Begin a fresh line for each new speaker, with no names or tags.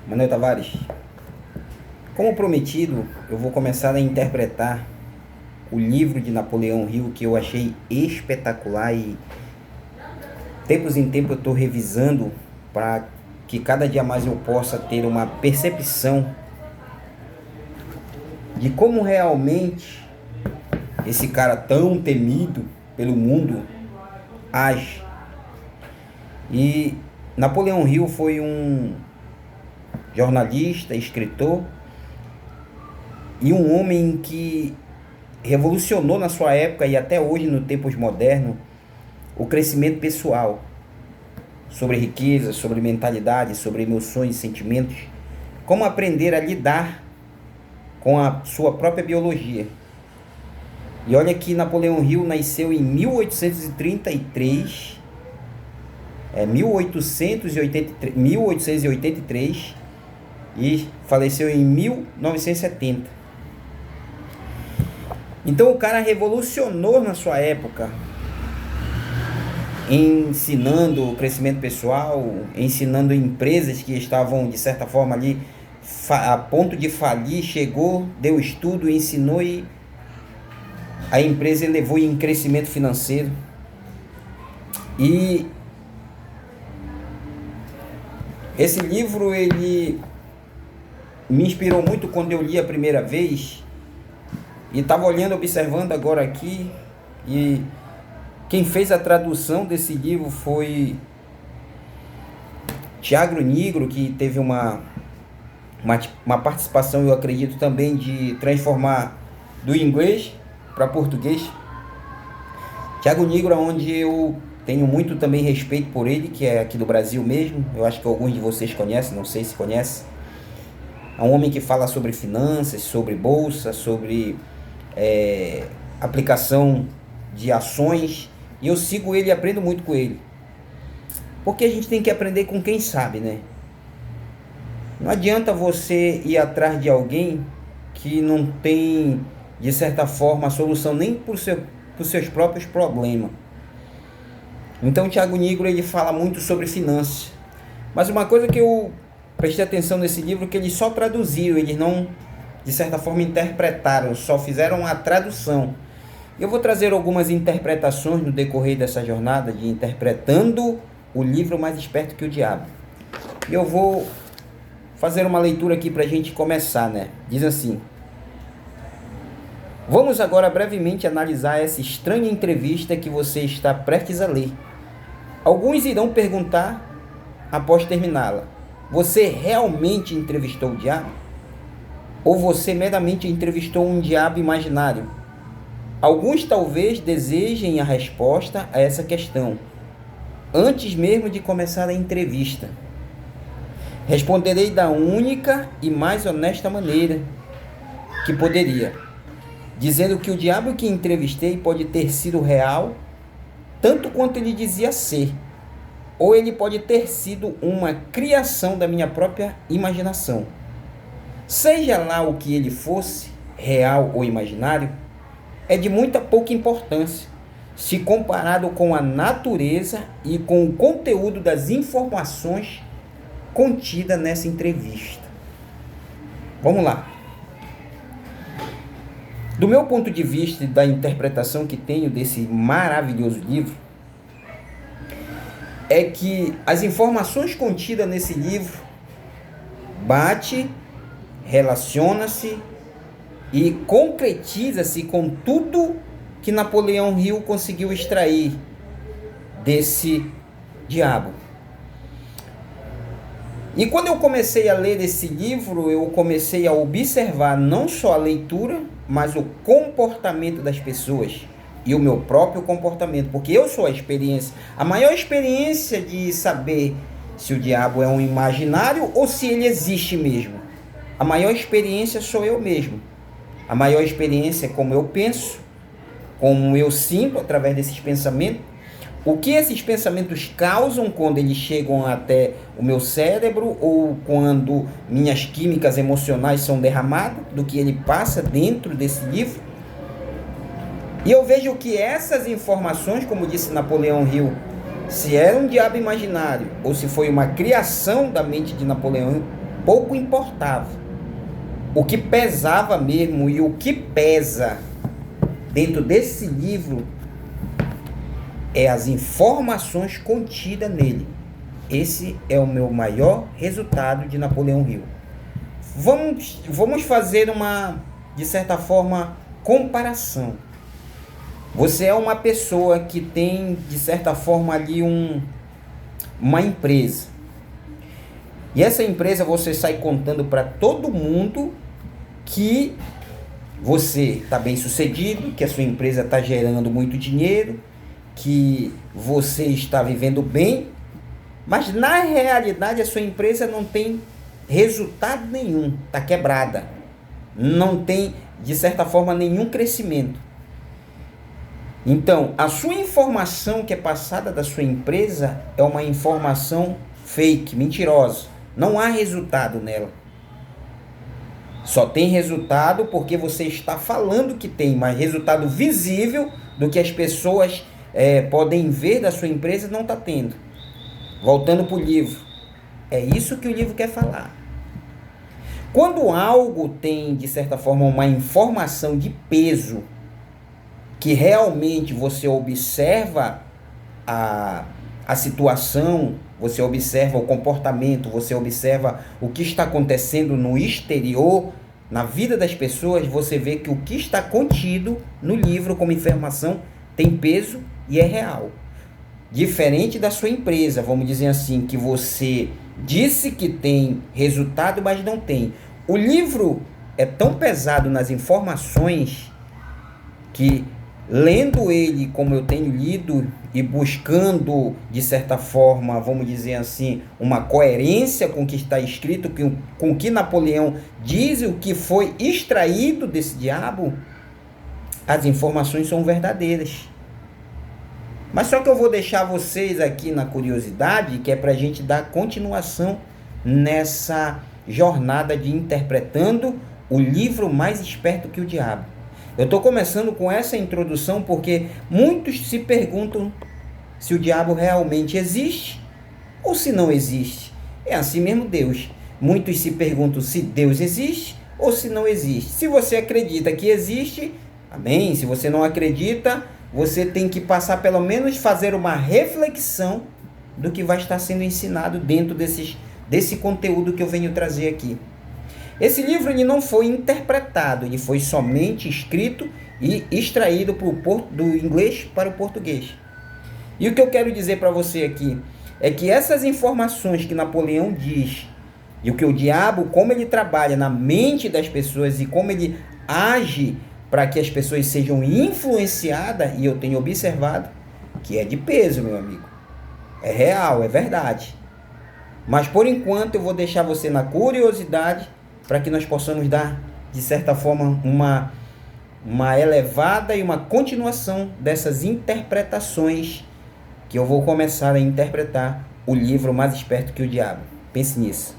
Manuel Tavares, como prometido, eu vou começar a interpretar o livro de Napoleão Hill, que eu achei espetacular, e tempos em tempo eu estou revisando para que cada dia mais eu possa ter uma percepção de como realmente esse cara tão temido pelo mundo age. E Napoleão Hill foi um jornalista, escritor e um homem que revolucionou na sua época e até hoje, no tempos modernos, o crescimento pessoal, sobre riqueza, sobre mentalidade, sobre emoções, sentimentos, como aprender a lidar com a sua própria biologia. E olha que Napoleão Hill nasceu em 1833, 1883 e faleceu em 1970. Então o cara revolucionou na sua época, ensinando o crescimento pessoal, ensinando empresas que estavam de certa forma ali a ponto de falir, chegou, deu estudo, ensinou e a empresa elevou em crescimento financeiro. E esse livro ele me inspirou muito quando eu li a primeira vez e estava olhando, observando agora aqui, e quem fez a tradução desse livro foi Tiago Nigro, que teve uma participação, eu acredito, também de transformar do inglês para português. Tiago Nigro, onde eu tenho muito também respeito por ele, que é aqui do Brasil mesmo. Eu acho que alguns de vocês conhecem, não sei se conhecem. É um homem que fala sobre finanças, sobre bolsa, sobre aplicação de ações. E eu sigo ele e aprendo muito com ele. Porque a gente tem que aprender com quem sabe, né? Não adianta você ir atrás de alguém que não tem, de certa forma, a solução nem para os seus próprios problemas. Então o Tiago Nigro ele fala muito sobre finanças. Mas uma coisa que eu prestei atenção nesse livro é que eles só traduziram, eles não, de certa forma, interpretaram, só fizeram a tradução. Eu vou trazer algumas interpretações no decorrer dessa jornada de interpretando o livro Mais Esperto que o Diabo. E eu vou fazer uma leitura aqui para a gente começar, né? Diz assim: vamos agora brevemente analisar essa estranha entrevista que você está prestes a ler. Alguns irão perguntar, após terminá-la: você realmente entrevistou o diabo? Ou você meramente entrevistou um diabo imaginário? Alguns talvez desejem a resposta a essa questão, antes mesmo de começar a entrevista. Responderei da única e mais honesta maneira que poderia, dizendo que o diabo que entrevistei pode ter sido real, tanto quanto ele dizia ser, ou ele pode ter sido uma criação da minha própria imaginação. Seja lá o que ele fosse, real ou imaginário, é de muita pouca importância, se comparado com a natureza e com o conteúdo das informações contidas nessa entrevista. Vamos lá. Do meu ponto de vista e da interpretação que tenho desse maravilhoso livro, é que as informações contidas nesse livro relaciona-se e concretiza-se com tudo que Napoleão Hill conseguiu extrair desse diabo. E quando eu comecei a ler esse livro, eu comecei a observar não só a leitura, mas o comportamento das pessoas e o meu próprio comportamento, porque eu sou a experiência, a maior experiência de saber se o diabo é um imaginário ou se ele existe mesmo. A maior experiência sou eu mesmo. A maior experiência é como eu penso, como eu sinto através desses pensamentos, o que esses pensamentos causam quando eles chegam até o meu cérebro ou quando minhas químicas emocionais são derramadas, do que ele passa dentro desse livro. E eu vejo que essas informações, como disse Napoleão Hill, se era um diabo imaginário ou se foi uma criação da mente de Napoleão Hill, pouco importava. O que pesava mesmo e o que pesa dentro desse livro é as informações contidas nele. Esse é o meu maior resultado de Napoleão Hill. Vamos fazer uma, de certa forma, comparação. Você é uma pessoa que tem, de certa forma, ali uma empresa. E essa empresa você sai contando para todo mundo que você está bem sucedido, que a sua empresa está gerando muito dinheiro, que você está vivendo bem, mas na realidade a sua empresa não tem resultado nenhum, está quebrada, não tem, de certa forma, nenhum crescimento. Então, a sua informação que é passada da sua empresa é uma informação fake, mentirosa. Não há resultado nela. Só tem resultado porque você está falando que tem, mas resultado visível do que as pessoas podem ver da sua empresa não está tendo. Voltando para o livro. É isso que o livro quer falar. Quando algo tem, de certa forma, uma informação de peso, que realmente você observa a situação, você observa o comportamento, você observa o que está acontecendo no exterior, na vida das pessoas, você vê que o que está contido no livro como informação tem peso e é real. Diferente da sua empresa, vamos dizer assim, que você disse que tem resultado, mas não tem. O livro é tão pesado nas informações que, lendo ele como eu tenho lido e buscando, de certa forma, vamos dizer assim, uma coerência com o que está escrito, com o que Napoleão diz, o que foi extraído desse diabo, as informações são verdadeiras. Mas só que eu vou deixar vocês aqui na curiosidade, que é para a gente dar continuação nessa jornada de interpretando o livro Mais Esperto que o Diabo. Eu estou começando com essa introdução porque muitos se perguntam se o diabo realmente existe ou se não existe. É assim mesmo Deus. Muitos se perguntam se Deus existe ou se não existe. Se você acredita que existe, amém. Se você não acredita, você tem que passar, pelo menos, fazer uma reflexão do que vai estar sendo ensinado dentro desse conteúdo que eu venho trazer aqui. Esse livro ele não foi interpretado, ele foi somente escrito e extraído do inglês para o português. E o que eu quero dizer para você aqui é que essas informações que Napoleão diz, e o que o diabo, como ele trabalha na mente das pessoas e como ele age para que as pessoas sejam influenciadas, e eu tenho observado que é de peso, meu amigo. É real, é verdade. Mas por enquanto eu vou deixar você na curiosidade para que nós possamos dar, de certa forma, uma elevada e uma continuação dessas interpretações que eu vou começar a interpretar o livro Mais Esperto que o Diabo. Pense nisso.